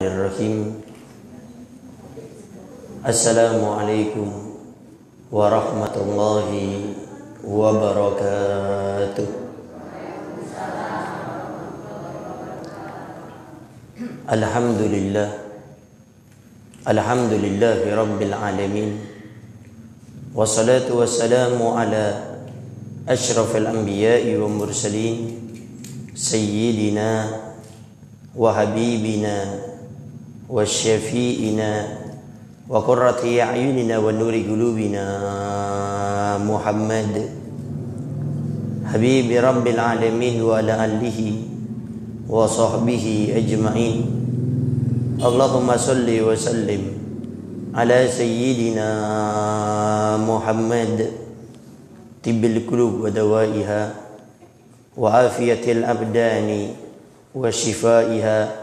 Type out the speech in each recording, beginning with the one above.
Bismillahirrahmanirrahim. Assalamualaikum warahmatullahi wabarakatuh. Alhamdulillahi rabbil alamin. Wassalatu wassalamu ala asyrafil anbiya'i wa mursalin sayyidina wa habibina wa syafi'ina wa qurrati a'yunina wa nuri qulubina Muhammad habibi rabbil alamin wa ala alihi wa sahbihi ajma'in. Allahumma salli wa sallim ala sayyidina Muhammad tibbil qulub wa dawaiha wa afiyatil abdani wa shifaiha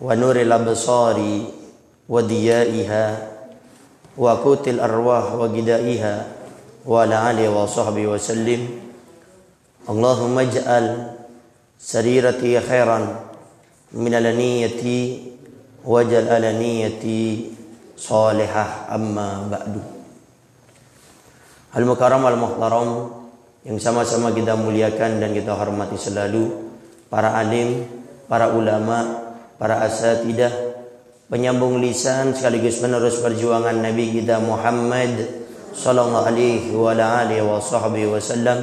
wa nuril absari wa diyaiha wa qutil arwah wa gidaiha wa ala alihi wa sahbihi wa sallim. Allahumma ij'al sarirati khairan min alaniyati waj'al alaniyati salihah, amma ba'du. Al-mukarram al-muhtaram yang sama-sama kita muliakan dan kita hormati selalu, para alim, para ulama, para asatidah, penyambung lisan sekaligus penerus perjuangan Nabi kita Muhammad sallallahu alaihi wa alihi wa sahbihi wasallam,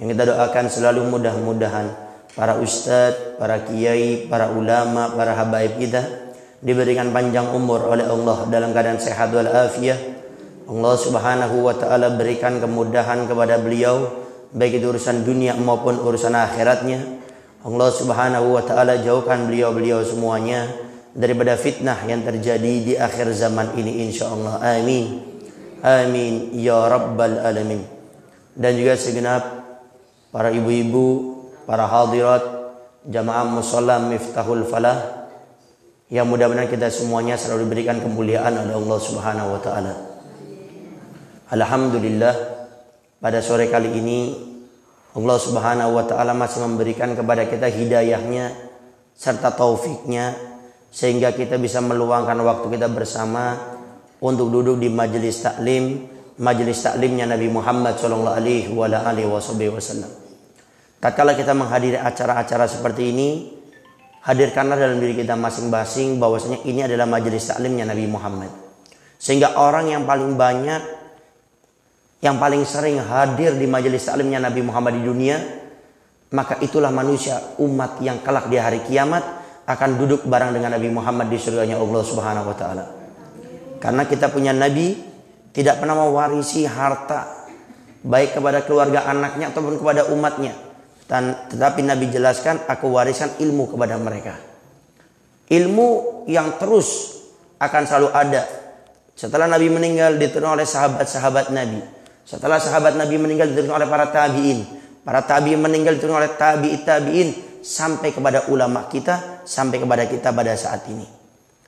yang kita doakan selalu mudah-mudahan para ustadz, para kiai, para ulama, para habaib kita diberikan panjang umur oleh Allah dalam keadaan sehat wal afiyah. Allah Subhanahu wa taala berikan kemudahan kepada beliau baik itu urusan dunia maupun urusan akhiratnya. Allah Subhanahu wa taala jauhkan beliau-beliau semuanya daripada fitnah yang terjadi di akhir zaman ini insyaallah. Amin. Amin ya rabbal alamin. Dan juga segenap para ibu-ibu, para hadirat jamaah musalla Miftahul Falah yang mudah-mudahan kita semuanya selalu diberikan kemuliaan oleh Allah Subhanahu wa taala. Alhamdulillah, pada sore kali ini Allah Subhanahu wa taala masih memberikan kepada kita hidayahnya serta taufiknya sehingga kita bisa meluangkan waktu kita bersama untuk duduk di majelis taklimnya Nabi Muhammad sallallahu alaihi wasallam. Tatkala kita menghadiri acara-acara seperti ini, hadirkanlah dalam diri kita masing-masing bahwasanya ini adalah majelis taklimnya Nabi Muhammad. Sehingga orang yang paling banyak, yang paling sering hadir di majelis taklimnya Nabi Muhammad di dunia, maka itulah manusia umat yang kelak di hari kiamat akan duduk bareng dengan Nabi Muhammad di surganya Allah Subhanahu wa taala. Karena kita punya Nabi tidak pernah mewarisi harta baik kepada keluarga anaknya ataupun kepada umatnya. Tetapi Nabi jelaskan, aku wariskan ilmu kepada mereka. Ilmu yang terus akan selalu ada. Setelah Nabi meninggal diturunkan oleh sahabat-sahabat Nabi. Setelah sahabat Nabi meninggal diturunkan oleh para tabi'in. Para tabi'in meninggal diturunkan oleh tabi'in sampai kepada ulama kita, sampai kepada kita pada saat ini.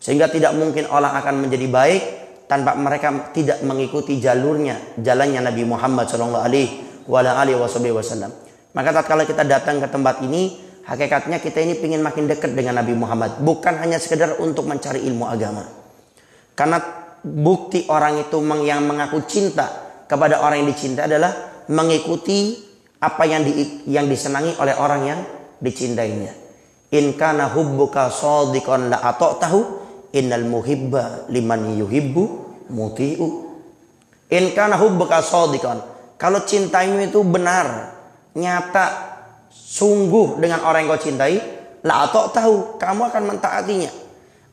Sehingga tidak mungkin orang akan menjadi baik tanpa mereka tidak mengikuti jalannya Nabi Muhammad sallallahu alaihi wasallam. Maka tatkala kita datang ke tempat ini, hakikatnya kita ini ingin makin dekat dengan Nabi Muhammad. Bukan hanya sekedar untuk mencari ilmu agama. Karena bukti orang itu yang mengaku cinta kepada orang yang dicinta adalah mengikuti apa yang disenangi oleh orang yang dicintainya. In kana hubbuka shadiqan la ata'tahu innal muhibba liman yuhibbu muti'u. In kana hubbuka shadiqan, kalau cintaimu itu benar, nyata, sungguh dengan orang yang kau cintai, la ata'tahu, kamu akan mentaatinya.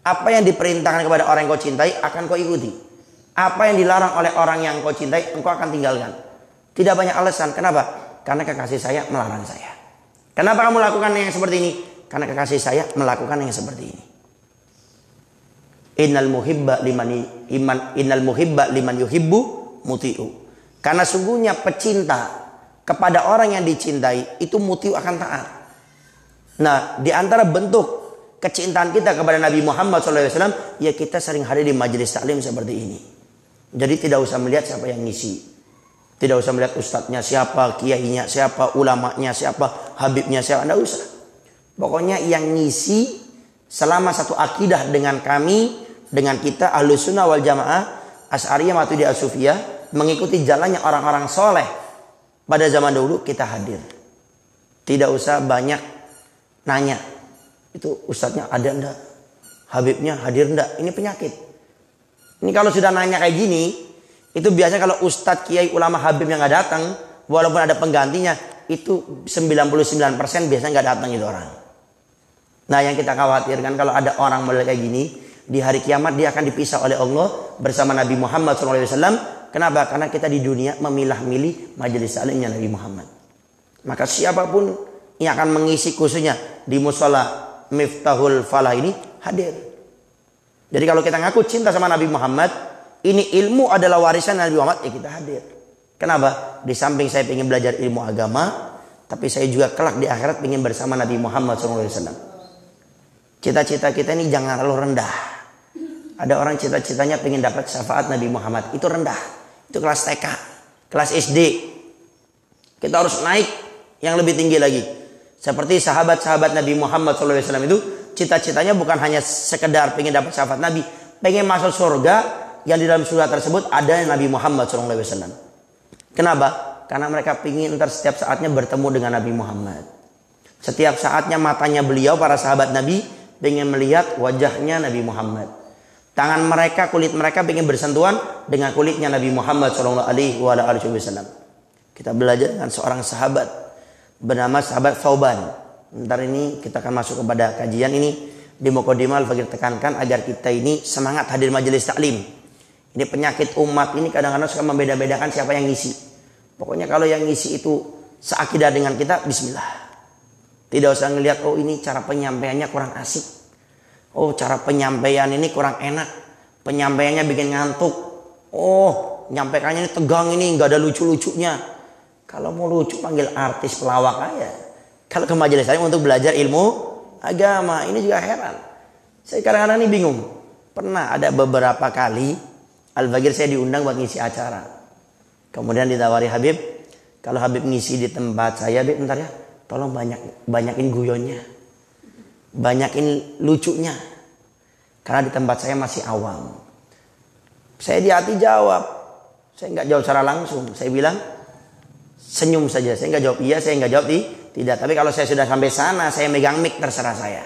Apa yang diperintahkan kepada orang yang kau cintai akan kau ikuti. Apa yang dilarang oleh orang yang kau cintai, engkau akan tinggalkan. Tidak banyak alasan. Kenapa? Karena kekasih saya melarang saya. Kenapa kamu lakukan yang seperti ini? Karena kekasih saya melakukan yang seperti ini. Innal muhibba liman yuhibbu muti'u. Karena sungguhnya pecinta kepada orang yang dicintai itu muti'u, akan taat. Nah, di antara bentuk kecintaan kita kepada Nabi Muhammad SAW, ya kita sering hadir di majelis taklim seperti ini. Jadi tidak usah melihat siapa yang ngisi. Tidak usah melihat ustadznya siapa, kiainya siapa, ulamanya siapa, habibnya siapa. Tidak usah. Pokoknya yang ngisi selama satu akidah dengan kami, dengan kita Ahlus Sunnah wal Jamaah, Asy'ariyah Maturidiyah As-Sufiyah, mengikuti jalannya orang-orang soleh pada zaman dahulu, kita hadir. Tidak usah banyak nanya, itu ustadznya ada enggak, habibnya hadir enggak, ini penyakit. Ini kalau sudah nanya kayak gini, itu biasanya kalau ustadz, kiai, ulama, habib yang nggak datang, walaupun ada penggantinya, itu 99% biasanya nggak datang itu orang. Nah, yang kita khawatirkan kalau ada orang model kayak gini, di hari kiamat dia akan dipisah oleh Allah bersama Nabi Muhammad SAW. Kenapa? Karena kita di dunia memilah-milih majelis taklimnya Nabi Muhammad. Maka siapapun yang akan mengisi khususnya di musola Miftahul Falah ini hadir. Jadi kalau kita ngaku cinta sama Nabi Muhammad, ini ilmu adalah warisan Nabi Muhammad, ya kita hadir. Kenapa? Di samping saya ingin belajar ilmu agama, tapi saya juga kelak di akhirat ingin bersama Nabi Muhammad SAW. Cita-cita kita ini jangan terlalu rendah. Ada orang cita-citanya pengen dapat syafaat Nabi Muhammad. Itu rendah. Itu kelas TK, kelas SD. Kita harus naik yang lebih tinggi lagi. Seperti sahabat-sahabat Nabi Muhammad SAW itu, cita-citanya bukan hanya sekedar pengen dapat syafaat Nabi, pengen masuk surga yang di dalam surga tersebut ada Nabi Muhammad SAW. Kenapa? Karena mereka pengen ntar setiap saatnya bertemu dengan Nabi Muhammad. Setiap saatnya matanya beliau, para sahabat Nabi, pengen melihat wajahnya Nabi Muhammad. Tangan mereka, kulit mereka pengen bersentuhan dengan kulitnya Nabi Muhammad SAW. Kita belajar dengan seorang sahabat bernama sahabat Thauban. Ntar ini kita akan masuk kepada kajian ini. Di Muqaddimah Al-Fakir tekankan agar kita ini semangat hadir majelis taklim. Ini penyakit umat ini kadang-kadang suka membeda-bedakan siapa yang ngisi. Pokoknya kalau yang ngisi itu seakidah dengan kita, bismillah. Tidak usah ngelihat, oh ini cara penyampaiannya kurang asik. Oh cara penyampaian ini kurang enak. Penyampaiannya bikin ngantuk. Oh nyampaikannya ini tegang, ini nggak ada lucu-lucunya. Kalau mau lucu panggil artis pelawak aja. Kalau ke majelis saya untuk belajar ilmu agama, ini juga heran. Saya kadang-kadang ini bingung. Pernah ada beberapa kali Al-Fakir saya diundang buat ngisi acara. Kemudian ditawari Habib, kalau Habib ngisi di tempat saya, Habib bentar ya, tolong banyakin guyonnya, banyakin lucunya. Karena di tempat saya masih awam. Saya di hati jawab, saya nggak jawab secara langsung. Saya bilang senyum saja, saya nggak jawab iya, saya nggak jawab tidak. Tapi kalau saya sudah sampai sana, saya megang mic, terserah saya,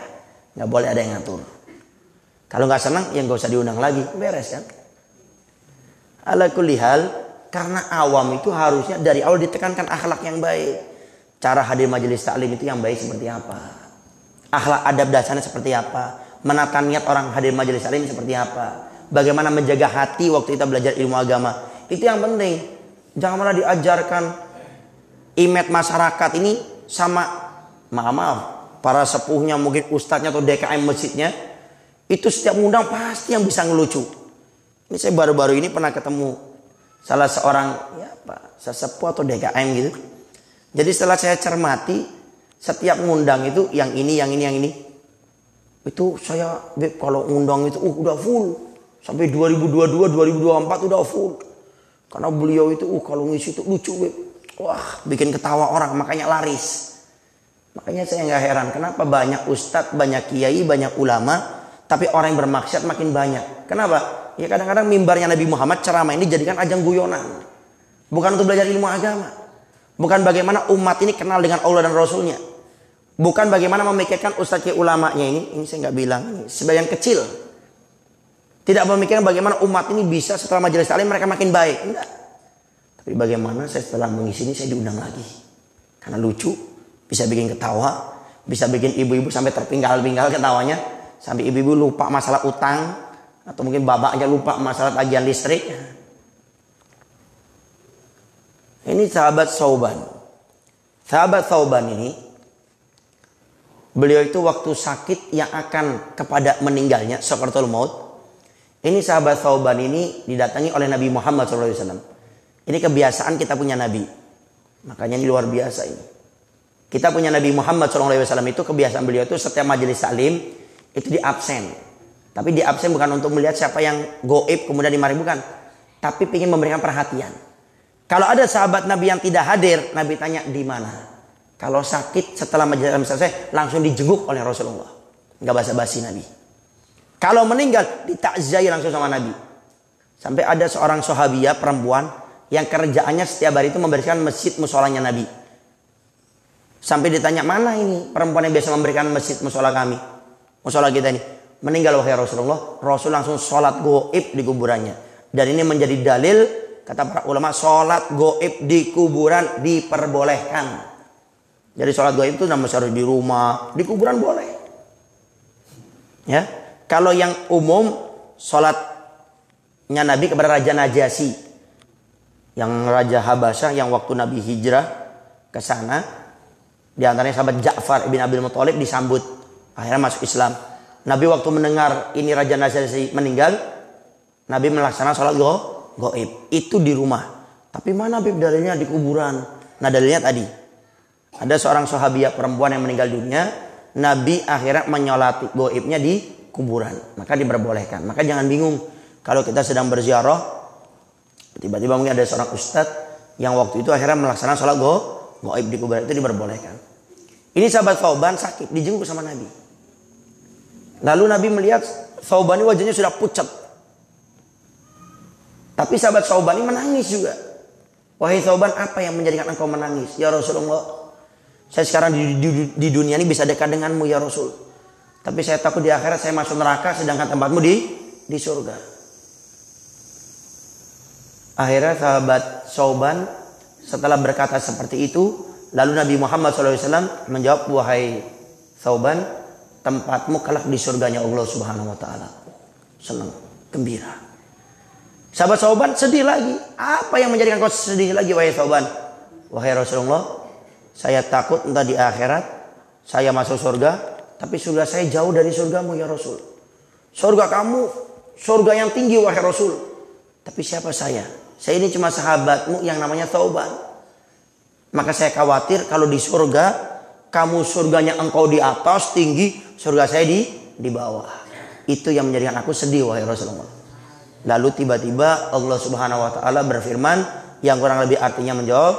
nggak boleh ada yang ngatur. Kalau nggak senang, ya nggak usah diundang lagi, beres kan? Ala kulli hal, karena awam itu harusnya dari awal ditekankan akhlak yang baik. Cara hadir majelis taklim itu yang baik seperti apa? Akhlak adab dasarnya seperti apa? Menata niat orang hadir majelis taklim seperti apa? Bagaimana menjaga hati waktu kita belajar ilmu agama? Itu yang penting. Jangan malah diajarkan image masyarakat ini sama maaf para sepuhnya, mungkin ustadznya atau DKM masjidnya. Itu setiap ngundang pasti yang bisa ngelucu. Ini saya baru-baru ini pernah ketemu salah seorang sesepuh atau DKM gitu. Jadi setelah saya cermati, setiap ngundang itu yang ini. Itu saya kalau ngundang itu udah full. Sampai 2022, 2024 udah full. Karena beliau itu kalau ngisi itu lucu. Wah, bikin ketawa orang, makanya laris. Makanya saya nggak heran kenapa banyak ustadz, banyak kiai, banyak ulama, tapi orang yang bermaksiat makin banyak. Kenapa? Ya kadang-kadang mimbarnya Nabi Muhammad ceramah ini jadikan ajang guyonan. Bukan untuk belajar ilmu agama. Bukan bagaimana umat ini kenal dengan Allah dan Rasulnya. Bukan bagaimana memikirkan ustadz ke ulamanya ini saya nggak bilang, ini sebagian kecil. Tidak memikirkan bagaimana umat ini bisa setelah majelis taklim mereka makin baik. Enggak. Tapi bagaimana saya setelah mengisi ini saya diundang lagi. Karena lucu, bisa bikin ketawa, bisa bikin ibu-ibu sampai terpinggal-pinggal ketawanya. Sampai ibu-ibu lupa masalah utang. Atau mungkin bapaknya lupa masalah tagihan listrik. Ini sahabat Thauban. Sahabat Thauban ini, beliau itu waktu sakit yang akan kepada meninggalnya, sakaratul maut. Ini sahabat Thauban ini didatangi oleh Nabi Muhammad SAW. Ini kebiasaan kita punya Nabi. Makanya ini luar biasa ini. Kita punya Nabi Muhammad SAW itu kebiasaan beliau itu setiap majelis taklim itu di absen. Tapi di absen bukan untuk melihat siapa yang goib kemudian dimarahi, bukan. Tapi ingin memberikan perhatian. Kalau ada sahabat Nabi yang tidak hadir, Nabi tanya di mana. Kalau sakit setelah majelis selesai langsung dijenguk oleh Rasulullah. Nggak basa-basi Nabi. Kalau meninggal ditakziah langsung sama Nabi. Sampai ada seorang sahabiah perempuan yang kerjaannya setiap hari itu membersihkan masjid musolanya Nabi. Sampai ditanya, mana ini perempuan yang biasa memberikan masjid musola kami, musola kita ini? Meninggal wahai Rasulullah. Rasul langsung sholat goib di kuburannya. Dan ini menjadi dalil, kata para ulama, sholat goib di kuburan diperbolehkan. Jadi sholat goib itu namanya harus di rumah, di kuburan boleh. Ya, kalau yang umum sholatnya Nabi kepada Raja Najasyi, yang Raja Habasyah yang waktu Nabi hijrah ke sana, di antaranya sahabat Ja'far ibn Abi Thalib disambut, akhirnya masuk Islam. Nabi waktu mendengar ini Raja Najasyi meninggal, Nabi melaksanakan sholat goib. Itu di rumah. Tapi mana Habib dalilnya di kuburan? Nah dalilnya tadi. Ada seorang sahabiah perempuan yang meninggal dunia, Nabi akhirnya menyolati goibnya di kuburan. Maka diperbolehkan. Maka jangan bingung kalau kita sedang berziarah, tiba-tiba mungkin ada seorang ustadz yang waktu itu akhirnya melaksanakan sholat goib di kuburan, itu diperbolehkan. Ini sahabat Thauban sakit, dijenguk sama Nabi. Lalu Nabi melihat Thauban ini wajahnya sudah pucat. Tapi sahabat Thauban ini menangis juga. Wahai Thauban, apa yang menjadikan engkau menangis? Ya Rasulullah, saya sekarang di dunia ini bisa dekat denganmu ya Rasul. Tapi saya takut di akhirat saya masuk neraka, sedangkan tempatmu di surga. Akhirnya sahabat Thauban setelah berkata seperti itu, lalu Nabi Muhammad SAW menjawab, wahai Thauban, tempatmu kelak di surganya Allah Subhanahu wa taala. Senang, gembira. Sahabat Thauban sedih lagi. Apa yang menjadikan kau sedih lagi wahai Thauban? Wahai Rasulullah, saya takut entah di akhirat saya masuk surga, tapi surga saya jauh dari surgamu ya Rasul. Surga kamu, surga yang tinggi wahai Rasul. Tapi siapa saya? Saya ini cuma sahabatmu yang namanya Thauban. Maka saya khawatir kalau di surga, kamu surganya engkau di atas tinggi, surga saya di bawah. Itu yang menjadikan aku sedih wahai Rasulullah. Lalu tiba-tiba Allah Subhanahu wa taala berfirman yang kurang lebih artinya menjawab,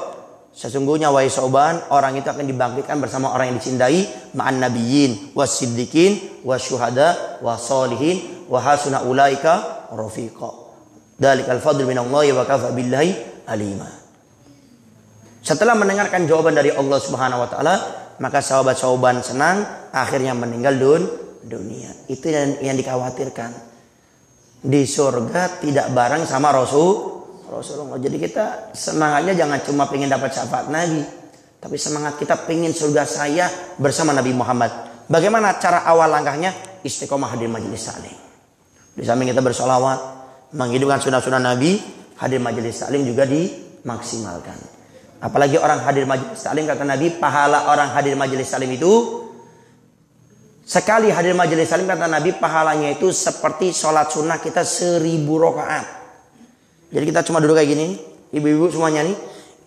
sesungguhnya wahai Thauban, orang itu akan dibangkitkan bersama orang yang dicintai, ma'an nabiyyin wasiddiqin wasyuhada wasolihin wa hasuna ulaika rafiqa. Dalikal fadl minallahi wa kafa billahi alima. Setelah mendengarkan jawaban dari Allah Subhanahu wa taala, maka sahabat Thauban senang, akhirnya meninggal dunia. Itu yang dikhawatirkan. Di surga tidak bareng sama Rasulullah. Jadi kita semangatnya jangan cuma pengen dapat syafaat Nabi, tapi semangat kita pengen surga saya bersama Nabi Muhammad. Bagaimana cara awal langkahnya? Istiqomah hadir majelis taklim. Di samping kita bersolawat, menghidupkan sunnah-sunnah Nabi, hadir majelis taklim juga dimaksimalkan. Apalagi orang hadir majelis taklim, kata Nabi, pahala orang hadir majelis taklim itu, sekali hadir majelis taklim kata Nabi, pahalanya itu seperti sholat sunnah kita 1000 rakaat. Jadi kita cuma duduk kayak gini, ibu-ibu semuanya nih,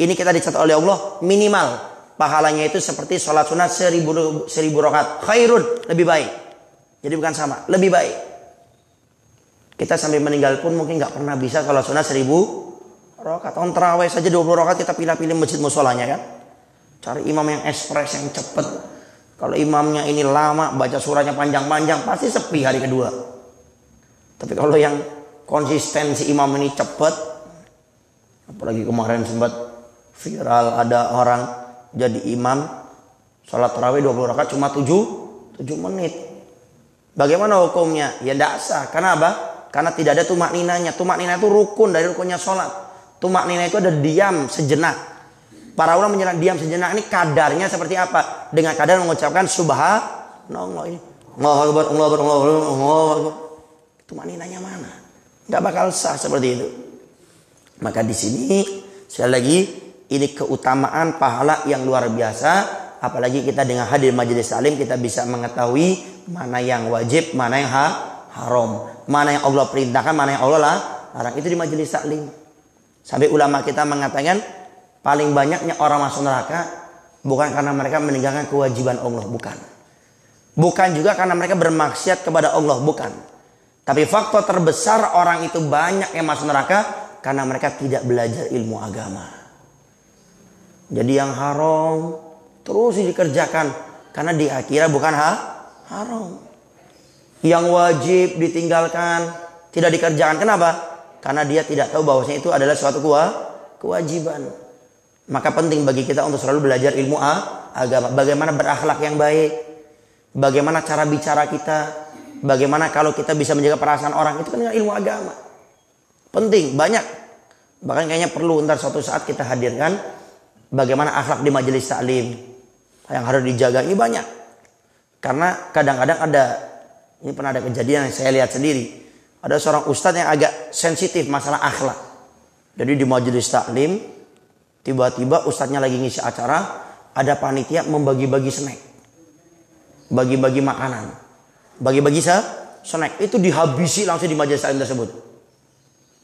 ini kita dicatat oleh Allah minimal pahalanya itu seperti sholat sunnah 1000 rakaat. Khairun, lebih baik. Jadi bukan sama, lebih baik. Kita sampai meninggal pun mungkin nggak pernah bisa sholat sunnah 1000 rakaat. On terawih saja 20 rakaat kita pilih-pilih masjid musolanya kan. Cari imam yang ekspres, yang cepet. Kalau imamnya ini lama, baca surahnya panjang-panjang, pasti sepi hari kedua. Tapi kalau yang konsisten si imam ini cepat, apalagi kemarin sempat viral ada orang jadi imam sholat tarawih 20 rakaat cuma 7 menit. Bagaimana hukumnya? Ya tidak sah. Karena apa? Karena tidak ada tumak ninanya. Tumak nina itu rukun dari rukunnya sholat. Tumak nina itu ada diam sejenak. Para ulama menjelaskan diam sejenak ini kadarnya seperti apa? Dengan kadar mengucapkan subhanallah ini. Allahu akbar, Allahu akbar, Allahu akbar. Itu maknanya mana? Enggak bakal sah seperti itu. Maka di sini sekali lagi ini keutamaan pahala yang luar biasa, apalagi kita dengan hadir majelis taklim kita bisa mengetahui mana yang wajib, mana yang haram, mana yang Allah perintahkan, mana yang Allah larang. Itu di majelis taklim. Sampai ulama kita mengatakan paling banyaknya orang masuk neraka bukan karena mereka meninggalkan kewajiban Allah, bukan. Bukan juga karena mereka bermaksiat kepada Allah, bukan. Tapi faktor terbesar orang itu banyak yang masuk neraka karena mereka tidak belajar ilmu agama. Jadi yang haram terus dikerjakan karena dikira bukan haram. Yang wajib ditinggalkan, tidak dikerjakan. Kenapa? Karena dia tidak tahu bahwasanya itu adalah suatu kewajiban. Maka penting bagi kita untuk selalu belajar ilmu agama. Bagaimana berakhlak yang baik, bagaimana cara bicara kita, bagaimana kalau kita bisa menjaga perasaan orang, itu kan dengan ilmu agama. Penting, banyak. Bahkan kayaknya perlu ntar suatu saat kita hadirkan bagaimana akhlak di majelis taklim yang harus dijaga. Ini banyak. Karena kadang-kadang ini pernah ada kejadian yang saya lihat sendiri. Ada seorang ustadz yang agak sensitif masalah akhlak. Jadi di majelis taklim, tiba-tiba ustadznya lagi ngisi acara, ada panitia membagi-bagi snack. Bagi-bagi makanan. Bagi-bagi snack. Itu dihabisi langsung di majelis taklim tersebut.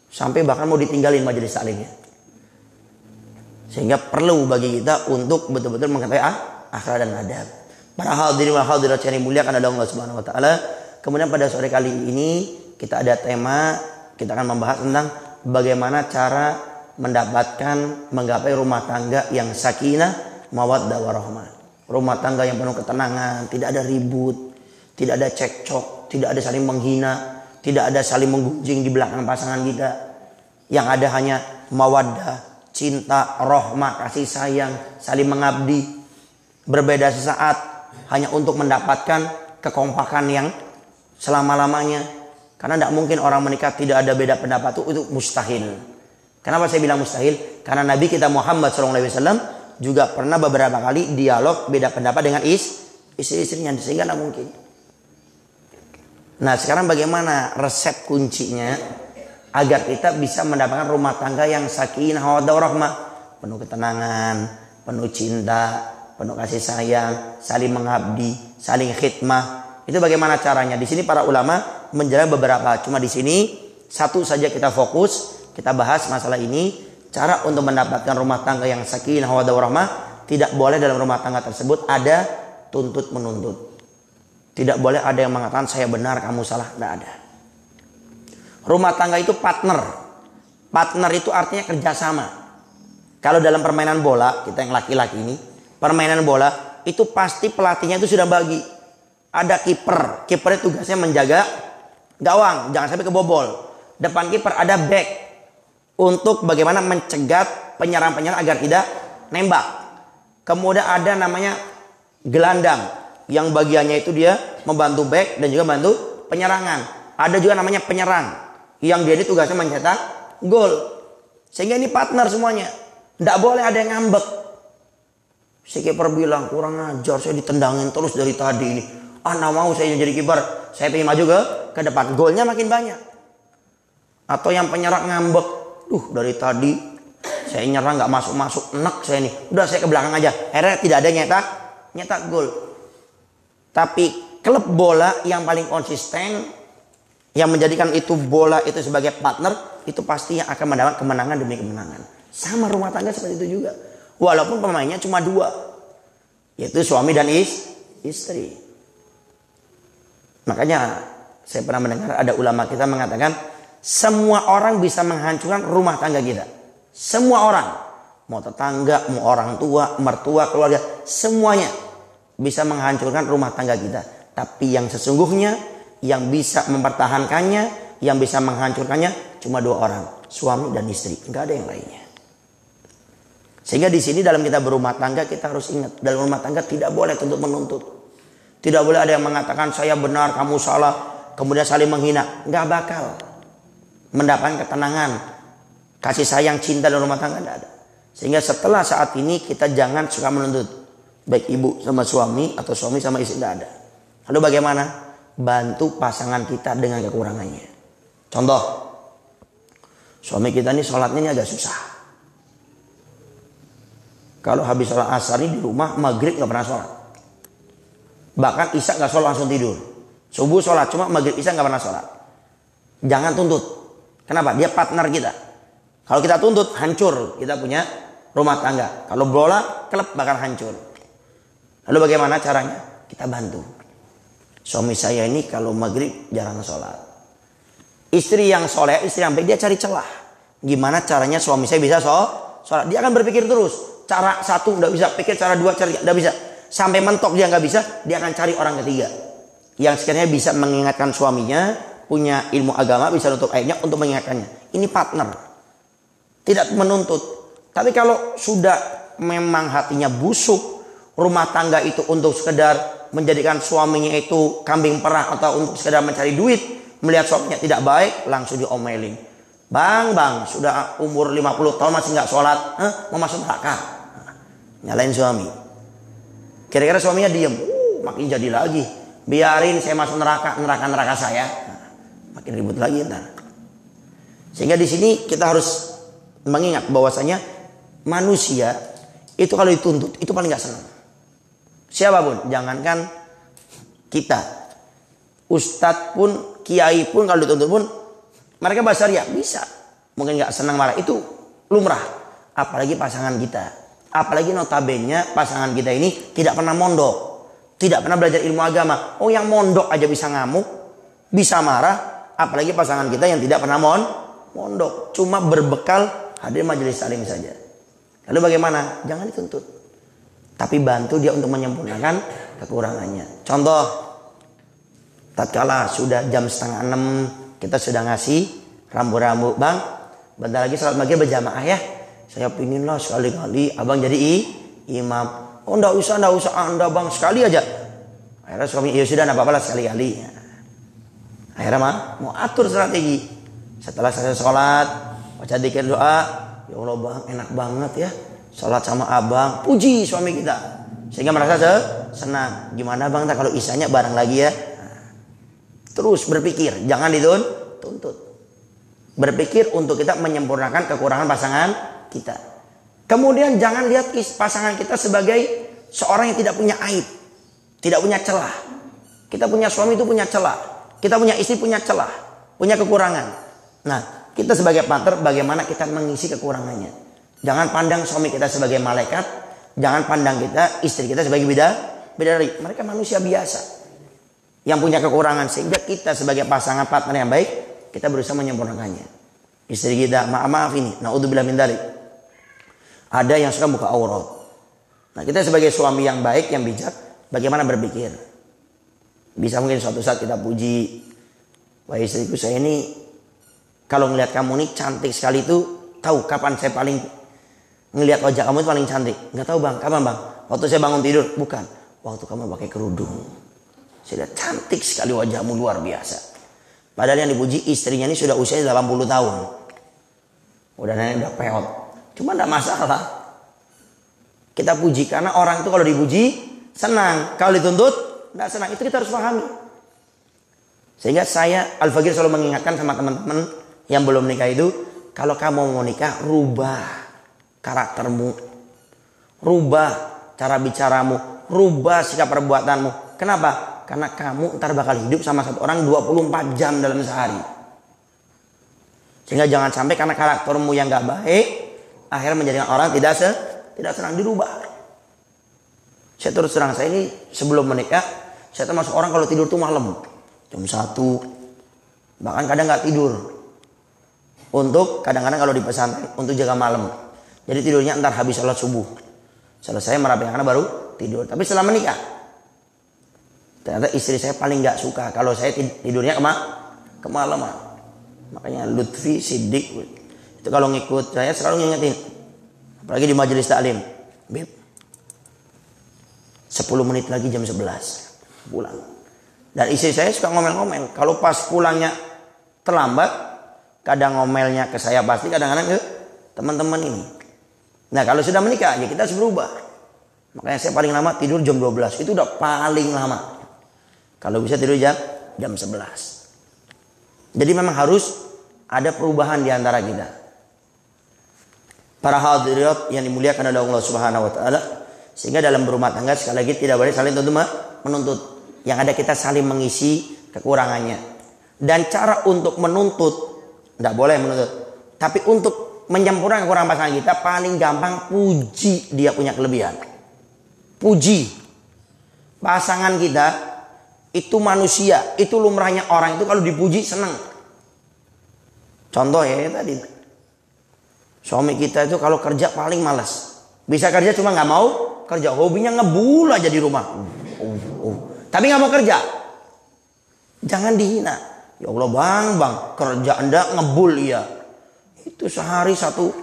Sampai bahkan mau ditinggalin majelis taklimnya. Sehingga perlu bagi kita untuk betul-betul mengetahui akhlak dan adab. Para hadirin wal hadirat yang dimuliakan oleh Allah Subhanahu wa taala. Kemudian pada sore kali ini kita ada tema, kita akan membahas tentang bagaimana cara menggapai rumah tangga yang sakinah, mawaddah warahmah. Rumah tangga yang penuh ketenangan, tidak ada ribut, tidak ada cekcok, tidak ada saling menghina, tidak ada saling menggunjing di belakang pasangan kita. Yang ada hanya mawaddah, cinta, rahmah, kasih sayang, saling mengabdi. Berbeda sesaat hanya untuk mendapatkan kekompakan yang selama-lamanya. Karena tidak mungkin orang menikah tidak ada beda pendapat, itu mustahil. Kenapa saya bilang mustahil? Karena Nabi kita Muhammad SAW juga pernah beberapa kali dialog beda pendapat dengan istri-istrinya, sehingga tidak mungkin. Nah, sekarang bagaimana resep kuncinya agar kita bisa mendapatkan rumah tangga yang sakinah, mawaddah warahmah, penuh ketenangan, penuh cinta, penuh kasih sayang, saling mengabdi, saling khidmah. Itu bagaimana caranya? Di sini para ulama menjelaskan beberapa. Cuma di sini satu saja kita fokus, kita bahas masalah ini. Cara untuk mendapatkan rumah tangga yang sakinah, mawaddah warahmah, tidak boleh dalam rumah tangga tersebut ada tuntut menuntut. Tidak boleh ada yang mengatakan saya benar, kamu salah. Tidak ada. Rumah tangga itu partner. Partner itu artinya kerjasama. Kalau dalam permainan bola, kita yang laki-laki ini, permainan bola itu pasti pelatihnya itu sudah bagi. Ada kiper. Kipernya tugasnya menjaga gawang, jangan sampai kebobol. Depan kiper ada back untuk bagaimana mencegat penyerang-penyerang agar tidak nembak. Kemudian ada namanya gelandang, yang bagiannya itu dia membantu back dan juga bantu penyerangan. Ada juga namanya penyerang, yang dia ini tugasnya mencetak gol. Sehingga ini partner semuanya. Tidak boleh ada yang ngambek. Si kiper bilang kurang ajar, saya ditendangin terus dari tadi ini. Nggak mau saya jadi kiper, saya pengen maju ke depan. Golnya makin banyak. Atau yang penyerang ngambek, dari tadi saya nyerang nggak masuk-masuk, enak saya ini. Udah saya ke belakang aja. Akhirnya tidak ada nyetak gol. Tapi klub bola yang paling konsisten, yang menjadikan itu bola itu sebagai partner, itu pasti yang akan mendapat kemenangan demi kemenangan. Sama rumah tangga seperti itu juga. Walaupun pemainnya cuma dua, yaitu suami dan istri. Makanya saya pernah mendengar ada ulama kita mengatakan semua orang bisa menghancurkan rumah tangga kita. Semua orang, mau tetangga, mau orang tua, mertua, keluarga, semuanya bisa menghancurkan rumah tangga kita. Tapi yang sesungguhnya yang bisa mempertahankannya, yang bisa menghancurkannya cuma dua orang, suami dan istri, nggak ada yang lainnya. Sehingga di sini dalam kita berumah tangga kita harus ingat, dalam rumah tangga tidak boleh tuntut menuntut. Tidak boleh ada yang mengatakan saya benar, kamu salah, kemudian saling menghina. Nggak bakal mendapatkan ketenangan, kasih sayang, cinta dalam rumah tangga, tidak ada. Sehingga setelah saat ini kita jangan suka menuntut, baik ibu sama suami atau suami sama istri, tidak ada. Lalu bagaimana? Bantu pasangan kita dengan kekurangannya. Contoh, suami kita ini sholatnya ini agak susah. Kalau habis sholat asar ini di rumah, maghrib nggak pernah sholat. Bahkan isya nggak sholat, langsung tidur. Subuh sholat, cuma maghrib isya nggak pernah sholat. Jangan tuntut. Kenapa? Dia partner kita. Kalau kita tuntut, hancur kita punya rumah tangga. Kalau bola, klub bakal hancur. Lalu bagaimana caranya? Kita bantu. Suami saya ini kalau maghrib jarang sholat. Istri yang soleh, istri yang baik, dia cari celah. Gimana caranya suami saya bisa sholat? Dia akan berpikir terus. Cara satu nggak bisa, pikir cara dua, cara nggak bisa. Sampai mentok dia nggak bisa, dia akan cari orang ketiga. yang sekiranya bisa mengingatkan suaminya, punya ilmu agama, bisa nutup aibnya untuk mengingatkannya. Ini partner, tidak menuntut. Tapi kalau sudah memang hatinya busuk, rumah tangga itu untuk sekedar menjadikan suaminya itu kambing perah atau untuk sekedar mencari duit, melihat suaminya tidak baik, langsung diomelin. Bang, sudah umur 50 tahun masih nggak sholat, mau masuk neraka. Nyalain suami. Kira-kira suaminya diem, makin jadi lagi. Biarin saya masuk neraka saya. Makin ribut lagi ntar. Sehingga di sini kita harus mengingat bahwasanya manusia itu kalau dituntut itu paling nggak senang. Siapapun, jangankan kita, ustadz pun, kiai pun kalau dituntut pun mereka basar ya bisa. Mungkin nggak senang marah, itu lumrah. Apalagi pasangan kita. Apalagi notabene pasangan kita ini tidak pernah mondok, tidak pernah belajar ilmu agama. Oh, yang mondok aja bisa ngamuk, bisa marah. Apalagi pasangan kita yang tidak pernah mondok, cuma berbekal hadir majelis taklim saja. Lalu bagaimana? Jangan dituntut, tapi bantu dia untuk menyempurnakan kekurangannya. Contoh, tatkala sudah jam 5:30 kita sudah ngasih rambu-rambu, bang, bentar lagi salat maghrib berjamaah ya. Saya pingin lah sekali-kali abang jadi imam. Oh, enggak usah anda bang, sekali aja. Akhirnya suami, ya sudah, enggak apa-apa lah sekali-kali. Akhirnya mau atur strategi. Setelah saya sholat, baca dzikir doa, ya Allah bang, enak banget ya sholat sama abang. Puji suami kita, sehingga merasa senang. Gimana bang, kalau isanya bareng lagi ya. Terus berpikir, jangan dituntut. Berpikir untuk kita menyempurnakan kekurangan pasangan kita. Kemudian jangan lihat pasangan kita sebagai seorang yang tidak punya aib, tidak punya celah. Kita punya suami itu punya celah, kita punya istri punya celah, punya kekurangan. Nah, kita sebagai partner bagaimana kita mengisi kekurangannya. Jangan pandang suami kita sebagai malaikat, jangan pandang istri kita sebagai bidadari. Mereka manusia biasa yang punya kekurangan, sehingga kita sebagai pasangan partner yang baik, kita berusaha menyempurnakannya. Istri kita, maaf ini, naudzubillah min dzalik, ada yang suka buka aurat. Nah, kita sebagai suami yang baik, yang bijak, bagaimana berpikir? Bisa mungkin suatu saat kita puji, wah istriku, saya ini kalau ngelihat kamu ini cantik sekali, itu tahu kapan saya paling ngelihat wajah kamu itu paling cantik? Nggak tahu bang, kapan bang? Waktu saya bangun tidur? Bukan, waktu kamu pakai kerudung. Saya lihat cantik sekali wajahmu, luar biasa. Padahal yang dipuji istrinya ini sudah usia 80 tahun. Udah nenek, udah peot. Cuma tidak masalah. Kita puji karena orang itu kalau dipuji senang, kalau dituntut tidak senang. Itu kita harus pahami. Sehingga saya Al-Fakir selalu mengingatkan sama teman-teman yang belum nikah itu, kalau kamu mau nikah, rubah karaktermu, rubah cara bicaramu, rubah sikap perbuatanmu. Kenapa? Karena kamu ntar bakal hidup sama satu orang 24 jam dalam sehari. Sehingga jangan sampai karena karaktermu yang gak baik, akhirnya menjadikan orang tidak senang, dirubah. Saya terus terang, saya ini sebelum menikah, saya termasuk orang kalau tidur tuh malam. Jam 1. Bahkan kadang gak tidur. Untuk kadang-kadang kalau di pesantren, untuk jaga malam. Jadi tidurnya ntar habis sholat subuh. Selesai merapikan baru tidur. Tapi setelah menikah, ternyata istri saya paling gak suka kalau saya tidurnya kemalaman. Makanya Lutfi Siddiq itu kalau ngikut saya selalu ngingetin, apalagi di majelis taklim, Beb, 10 menit lagi jam 11 pulang. Dan istri saya suka ngomel-ngomel. Kalau pas pulangnya terlambat, kadang ngomelnya ke saya pasti, kadang-kadang ke teman-teman ini. Nah, kalau sudah menikah ya kita harus berubah. Makanya saya paling lama tidur jam 12. Itu udah paling lama. Kalau bisa tidur jam 11. Jadi memang harus ada perubahan di antara kita. Para hadirat yang dimuliakan oleh Allah Subhanahu wa taala, sehingga dalam berumah tangga sekali lagi tidak boleh saling menuntut. Yang ada kita saling mengisi kekurangannya. Dan cara untuk menuntut, tidak boleh menuntut, tapi untuk menyempurnakan kekurangan pasangan kita, paling gampang puji dia punya kelebihan. Puji pasangan kita. Itu manusia, itu lumrahnya orang itu kalau dipuji senang. Contoh ya tadi, suami kita itu kalau kerja paling malas. Bisa kerja cuma nggak mau kerja, hobinya ngebul aja di rumah. Tapi nggak mau kerja. Jangan dihina. Ya Allah bang, kerja Anda ngebul ya. Itu sehari satu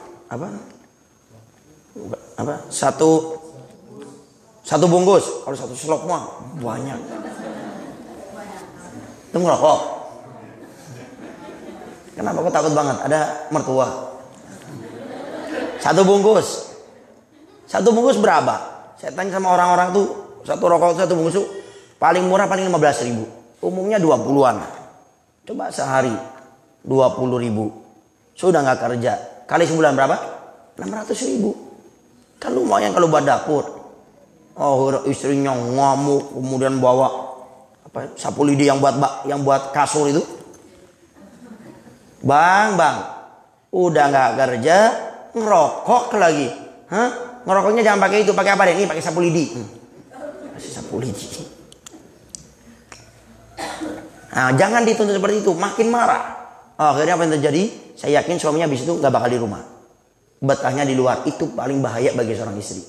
satu bungkus. Kalau satu selop mah banyak. Itu ngerokok. Kenapa kok takut banget? Ada mertua. Satu bungkus. Satu bungkus berapa? Saya tanya sama orang-orang tuh, satu rokok satu bungkus tuh paling murah paling 15.000. Umumnya 20-an. Coba sehari 20.000. Sudah nggak kerja. Kali sebulan berapa? 600.000. Kan lumayan kalau buat dapur. Oh, istrinya ngamuk, kemudian bawa sapu lidi yang buat kasur itu. Bang, udah nggak kerja, ngerokok lagi. Hah? Ngerokoknya jangan pakai itu, pakai apa deh? Ini pakai sapu lidi. Kasih sapu lidi. Nah, jangan dituntut seperti itu, makin marah. Akhirnya apa yang terjadi? Saya yakin suaminya habis itu nggak bakal di rumah. Betahnya di luar. Itu paling bahaya bagi seorang istri.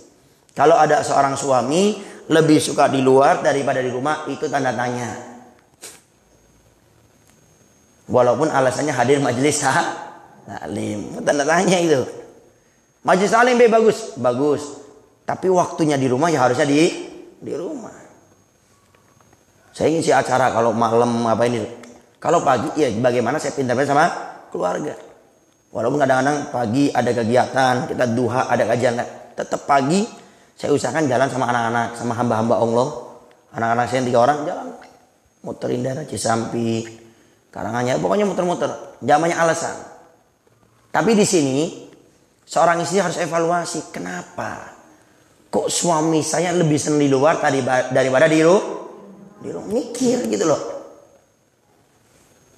Kalau ada seorang suami lebih suka di luar daripada di rumah, itu tanda tanya. Walaupun alasannya hadir majelis taklim, tanda tanya itu. Majelis taklim bagus. Tapi waktunya di rumah ya harusnya di rumah. Saya ngisi acara kalau malam apa ini. Kalau pagi ya bagaimana saya pintar-pintar sama keluarga. Walaupun kadang-kadang pagi ada kegiatan, kita duha ada kajian, tetap pagi saya usahakan jalan sama anak-anak, sama hamba-hamba Allah. Anak-anak saya 3 orang jalan. Muterin daerah Cisampi, Karanganyar, pokoknya muter-muter. Jamannya alasan. Tapi di sini seorang istri harus evaluasi. Kenapa? Kok suami saya lebih senang di luar daripada di rumah? Mikir gitu loh.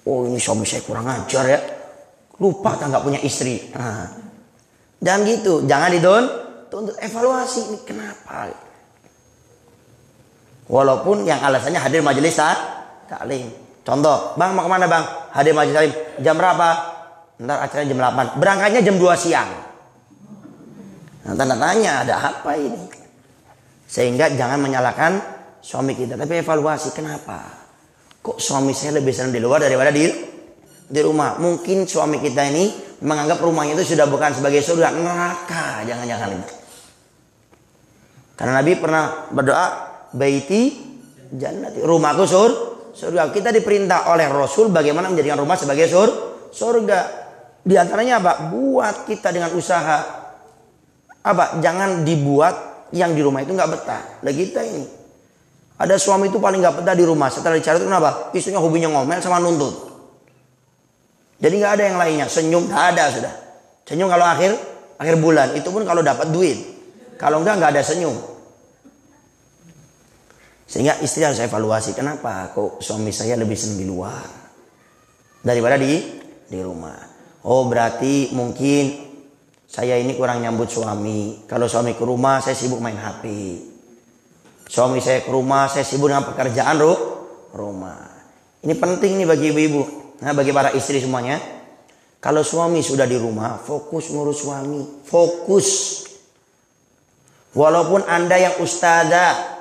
Oh ini suami saya kurang ajar ya. Lupa tak nggak punya istri. Jangan gitu. Jangan dituntut. Evaluasi ini kenapa? Walaupun yang alasannya hadir majelis taklim. Contoh, bang mau kemana bang? Hadir majelis taklim. Jam berapa? Ntar acaranya jam 8. Berangkatnya jam 2 siang. Nah, tanda tanya ada apa ini? Sehingga jangan menyalahkan suami kita. Tapi evaluasi kenapa? Kok suami saya lebih senang di luar daripada di rumah? Mungkin suami kita ini menganggap rumahnya itu sudah bukan sebagai surga, neraka. Jangan-jangan itu. Karena Nabi pernah berdoa, baiti jannati, rumahku surga. Kita diperintah oleh Rasul bagaimana menjadikan rumah sebagai surga. Di antaranya apa? Buat kita dengan usaha. Apa? Jangan dibuat yang di rumah itu nggak betah. Lah kita ini. Ada suami itu paling gak betah di rumah. Setelah dicari itu kenapa? Istrinya hobinya ngomel sama nuntut. Jadi gak ada yang lainnya. Senyum gak ada sudah. Senyum kalau akhir bulan. Itu pun kalau dapat duit. Kalau enggak gak ada senyum. Sehingga istri harus evaluasi. Kenapa kok suami saya lebih senang di luar daripada di rumah? Oh berarti mungkin saya ini kurang nyambut suami. Kalau suami ke rumah saya sibuk main HP. Suami saya ke rumah, saya sibuk dengan pekerjaan rumah. Ini penting nih bagi ibu-ibu. Nah, bagi para istri semuanya. Kalau suami sudah di rumah, fokus ngurus suami. Fokus. Walaupun Anda yang ustadzah.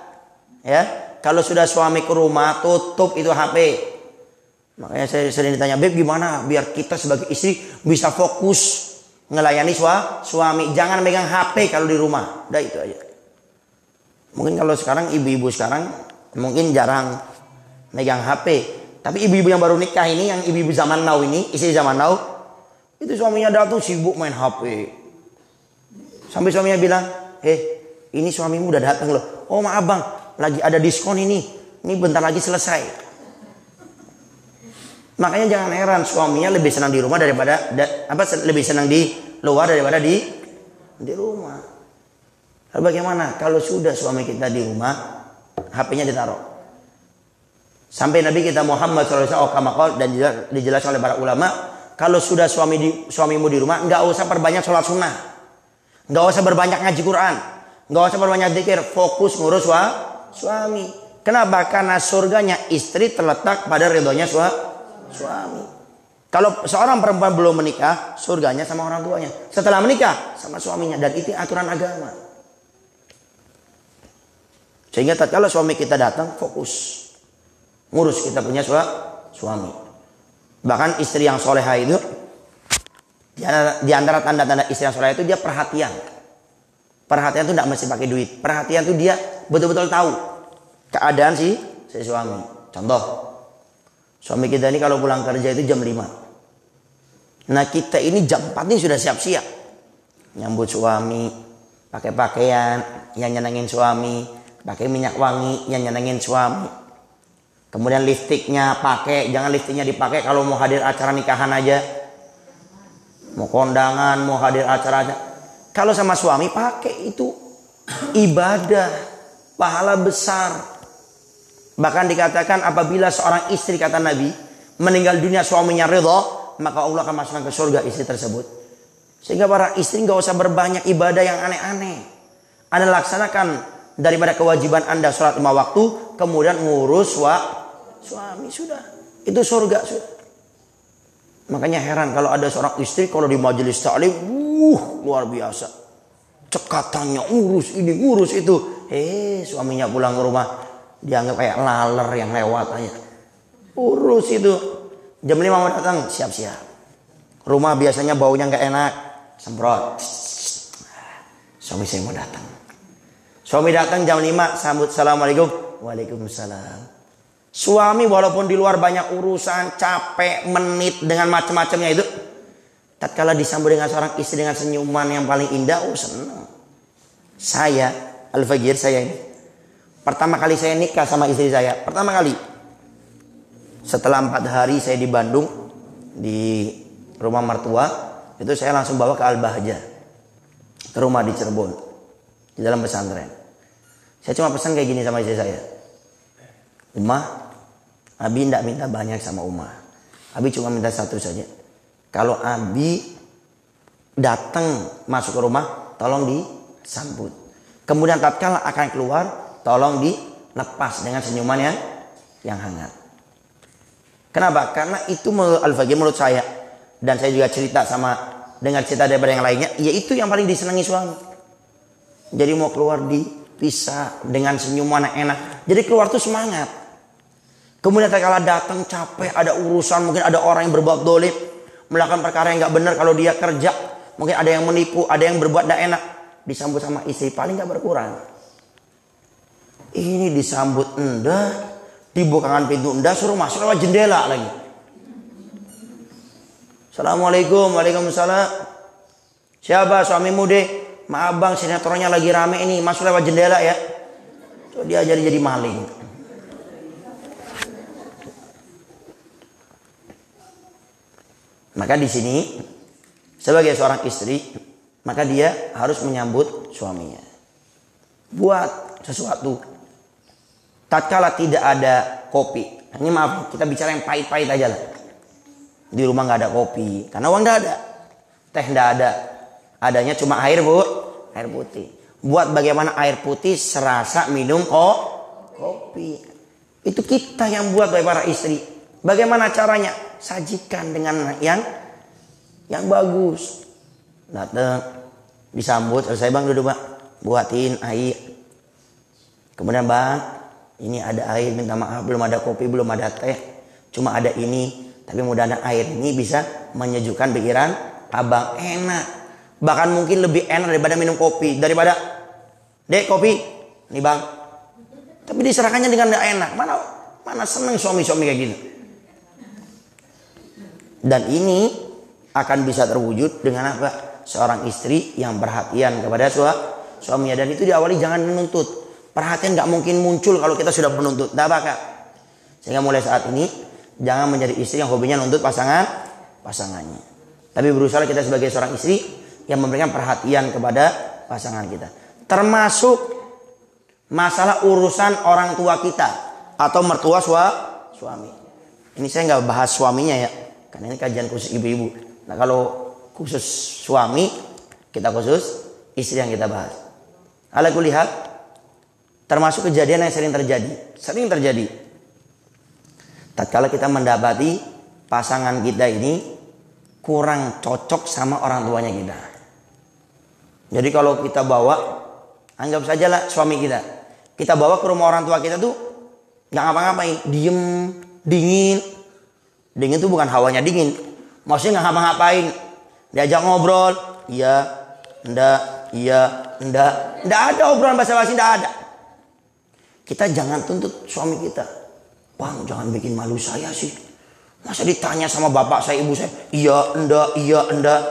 Ya, kalau sudah suami ke rumah, tutup itu HP. Makanya saya sering ditanya, Beb gimana biar kita sebagai istri bisa fokus ngelayani suami. Jangan megang HP kalau di rumah. Udah itu aja. Mungkin kalau sekarang ibu-ibu sekarang mungkin jarang megang HP. Tapi ibu-ibu yang baru nikah ini, yang ibu-ibu zaman now ini, istri zaman now, itu suaminya datang sibuk main HP. Sampai suaminya bilang, ini suamimu udah datang loh. Oh maaf bang, lagi ada diskon ini bentar lagi selesai. Makanya jangan heran suaminya lebih senang di rumah daripada lebih senang di luar daripada di rumah. Lalu bagaimana kalau sudah suami kita di rumah, HP-nya ditaruh. Sampai Nabi kita Muhammad SAW dan dijelaskan oleh para ulama, kalau sudah suamimu di rumah, nggak usah perbanyak sholat sunnah, nggak usah berbanyak ngaji Quran, nggak usah berbanyak zikir, fokus ngurus suami. Kenapa? Karena surganya istri terletak pada ridhonya suami. Kalau seorang perempuan belum menikah, surganya sama orang tuanya. Setelah menikah, sama suaminya. Dan itu aturan agama. Sehingga tatkala suami kita datang, fokus. ngurus kita punya suami. Bahkan istri yang soleha itu, di antara tanda-tanda istri yang soleha itu dia perhatian. Perhatian itu tidak mesti pakai duit. Perhatian itu dia betul-betul tahu keadaan si suami. Contoh, suami kita ini kalau pulang kerja itu jam 5. Nah kita ini jam 4 ini sudah siap-siap. Nyambut suami, pakai pakaian yang nyenengin suami, pakai minyak wangi yang nyenengin suami. Kemudian lipstiknya pakai, jangan lipstiknya dipakai kalau mau hadir acara nikahan aja. Mau kondangan, mau hadir acara aja. Kalau sama suami pakai itu ibadah, pahala besar. Bahkan dikatakan apabila seorang istri, kata Nabi, meninggal dunia suaminya ridha, maka Allah akan masukkan ke surga istri tersebut. Sehingga para istri nggak usah berbanyak ibadah yang aneh-aneh. Anda laksanakan daripada kewajiban Anda sholat 5 waktu, kemudian ngurus suami, sudah. Itu surga sudah. Makanya heran kalau ada seorang istri kalau di majelis taklim, luar biasa. Cekatannya urus ini, urus itu. Suaminya pulang ke rumah dianggap kayak laler yang lewat aja. Urus itu. Jam 5 mau datang, siap-siap. Rumah biasanya baunya nggak enak, semprot. Suami saya mau datang. Suami datang jam 5, sambut assalamualaikum. Waalaikumsalam. Suami walaupun di luar banyak urusan, capek, menit dengan macam-macamnya itu, tatkala disambut dengan seorang istri dengan senyuman yang paling indah, senang. Saya, Al-Fagir, saya ini, pertama kali saya nikah sama istri saya, pertama kali, setelah 4 hari saya di Bandung, di rumah mertua, itu saya langsung bawa ke Al-Bahjah, ke rumah di Cirebon, di dalam pesantren. Saya cuma pesan kayak gini sama istri saya, Umah, Abi tidak minta banyak sama Umah. Abi cuma minta satu saja. Kalau Abi datang masuk ke rumah, tolong disambut. Kemudian tatkala akan keluar, tolong dilepas dengan senyuman yang hangat. Kenapa? Karena itu Al-Fagir menurut saya, dan saya juga cerita sama dengar cerita daripada yang lainnya, yaitu yang paling disenangi suami. Jadi mau keluar dipisah dengan senyuman yang enak. Jadi keluar tuh semangat. Kemudian tatkala datang capek, ada urusan, mungkin ada orang yang berbuat dolim, melakukan perkara yang nggak benar kalau dia kerja, mungkin ada yang menipu, ada yang berbuat tidak enak, disambut sama istri paling nggak berkurang. Ini disambut endah, dibukakan pintu endah, suruh masuk lewat jendela lagi. Assalamualaikum, waalaikumsalam. Siapa suamimu deh? Maaf bang, sinetronnya lagi rame ini, masuk lewat jendela ya. So, dia jadi maling. Maka di sini sebagai seorang istri, maka dia harus menyambut suaminya. Buat sesuatu. Tatkala tidak ada kopi. Ini maaf, kita bicara yang pahit-pahit aja lah. Di rumah nggak ada kopi, karena uang nggak ada. Teh nggak ada. Adanya cuma air putih. Buat bagaimana air putih serasa minum kopi. Itu kita yang buat para istri. Bagaimana caranya? Sajikan dengan yang bagus. Datang, disambut, selesai bang duduk bang, buatin air. Kemudian bang, ini ada air, minta maaf belum ada kopi, belum ada teh, cuma ada ini. Tapi mudah-mudahan air ini bisa menyejukkan pikiran abang. Enak, bahkan mungkin lebih enak daripada minum kopi, daripada dek kopi, nih bang. Tapi diserahkannya dengan tidak enak. Mana seneng suami-suami kayak gini. Dan ini akan bisa terwujud dengan apa? Seorang istri yang perhatian kepada suaminya. Dan itu diawali jangan menuntut. Perhatian gak mungkin muncul kalau kita sudah menuntut. Tidak bakal. Sehingga mulai saat ini jangan menjadi istri yang hobinya nuntut pasangannya. Tapi berusaha kita sebagai seorang istri yang memberikan perhatian kepada pasangan kita. Termasuk masalah urusan orang tua kita atau mertua suami. Ini saya gak bahas suaminya ya. Karena ini kajian khusus ibu-ibu. Nah kalau khusus suami, kita khusus istri yang kita bahas. Ala kulihat, termasuk kejadian yang sering terjadi. Tatkala kita mendapati pasangan kita ini kurang cocok sama orang tuanya kita. Jadi kalau kita bawa, anggap sajalah suami kita. Kita bawa ke rumah orang tua kita tuh nggak ngapa-ngapain, diem, dingin. Dingin itu bukan hawanya dingin, maksudnya nggak ngapa-ngapain. Diajak ngobrol, iya, enggak, iya, enggak ada obrolan basa-basi, enggak ada. Kita jangan tuntut suami kita, bang jangan bikin malu saya sih. Masa ditanya sama bapak saya, ibu saya, iya, enggak.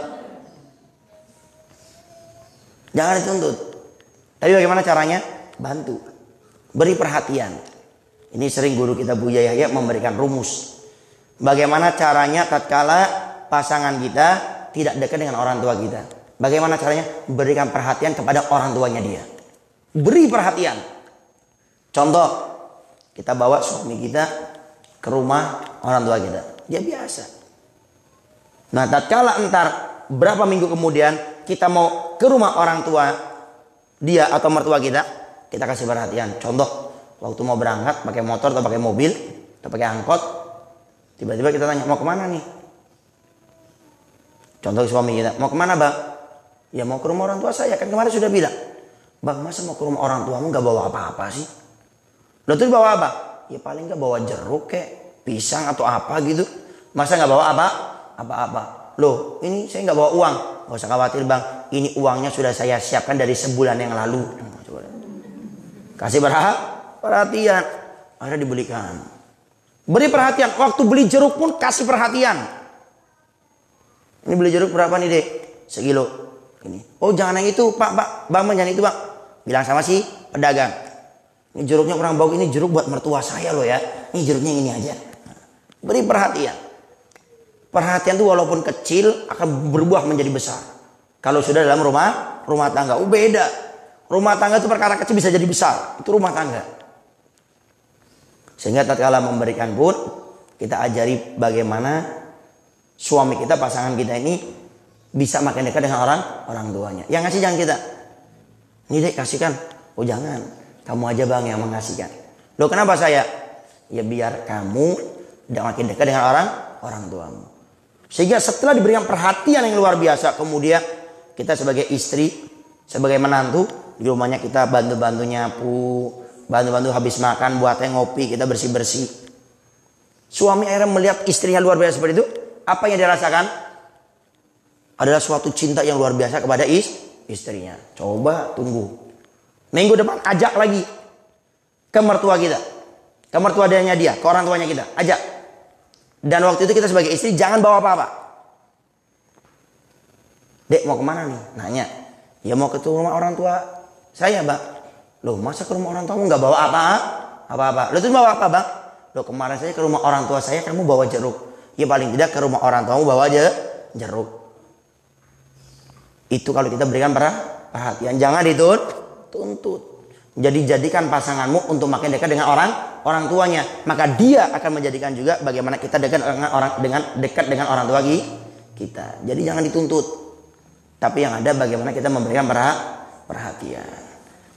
Jangan dituntut. Tapi bagaimana caranya? Bantu. Beri perhatian. Ini sering guru kita Buya Yahya memberikan rumus. Bagaimana caranya tatkala pasangan kita tidak dekat dengan orang tua kita. Bagaimana caranya? Berikan perhatian kepada orang tuanya dia. Beri perhatian. Contoh, kita bawa suami kita ke rumah orang tua kita. Dia biasa. Nah, tatkala entar berapa minggu kemudian kita mau ke rumah orang tua dia atau mertua kita kasih perhatian. Contoh, waktu mau berangkat pakai motor atau pakai mobil atau pakai angkot, tiba-tiba kita tanya, mau kemana nih? Contoh suami kita, mau kemana bang? Ya mau ke rumah orang tua saya, kan kemarin sudah bilang. Bang, masa mau ke rumah orang tuamu gak bawa apa-apa sih? Lo tuh bawa apa? Ya paling gak bawa jeruk kek, pisang atau apa gitu. Masa gak bawa apa-apa? Loh, ini saya gak bawa uang. Gak usah khawatir bang, ini uangnya sudah saya siapkan dari sebulan yang lalu. Kasih perhatian, akhirnya dibelikan. Beri perhatian, waktu beli jeruk pun kasih perhatian. Ini beli jeruk berapa nih dek? Sekilo. Ini. Oh jangan yang itu pak, bang jangan itu bang. Bilang sama si pedagang. Ini jeruknya kurang bagus, ini jeruk buat mertua saya loh ya. Ini jeruknya ini aja. Beri perhatian. Perhatian itu walaupun kecil akan berbuah menjadi besar. Kalau sudah dalam rumah tangga, beda. Rumah tangga itu perkara kecil bisa jadi besar. Itu rumah tangga. Sehingga tatkala memberikan pun kita ajari bagaimana suami kita, pasangan kita ini bisa makin dekat dengan orang tuanya. Yang ngasih jangan kita. Ini dek kasihkan. Oh jangan. Kamu aja bang yang mengasihkan. Loh kenapa saya? Ya biar kamu makin dekat dengan orang tuamu. Sehingga setelah diberikan perhatian yang luar biasa, kemudian kita sebagai istri, sebagai menantu, di rumahnya kita bantu-bantu nyapu, bantu-bantu habis makan, buatnya ngopi, kita bersih-bersih. Suami akhirnya melihat istrinya luar biasa seperti itu, apa yang dia rasakan? Adalah suatu cinta yang luar biasa kepada istrinya. Coba tunggu. Minggu depan ajak lagi ke mertua kita. Ke mertua dia, ke orang tuanya kita. Ajak. Dan waktu itu kita sebagai istri jangan bawa apa-apa. Dek mau kemana nih? Nanya. Ya mau ke rumah orang tua saya bang. Loh masa ke rumah orang tuamu gak bawa apa-apa? Loh itu bawa apa bang? Loh kemarin saya ke rumah orang tua saya kamu bawa jeruk. Ya paling tidak ke rumah orang tuamu bawa aja jeruk. Itu kalau kita berikan perhatian. Jangan dituntut. Jadi jadikan pasanganmu untuk makin dekat dengan orang tuanya. Maka dia akan menjadikan juga bagaimana kita dekat dengan orang tua kita. Jadi jangan dituntut. Tapi yang ada bagaimana kita memberikan perhatian.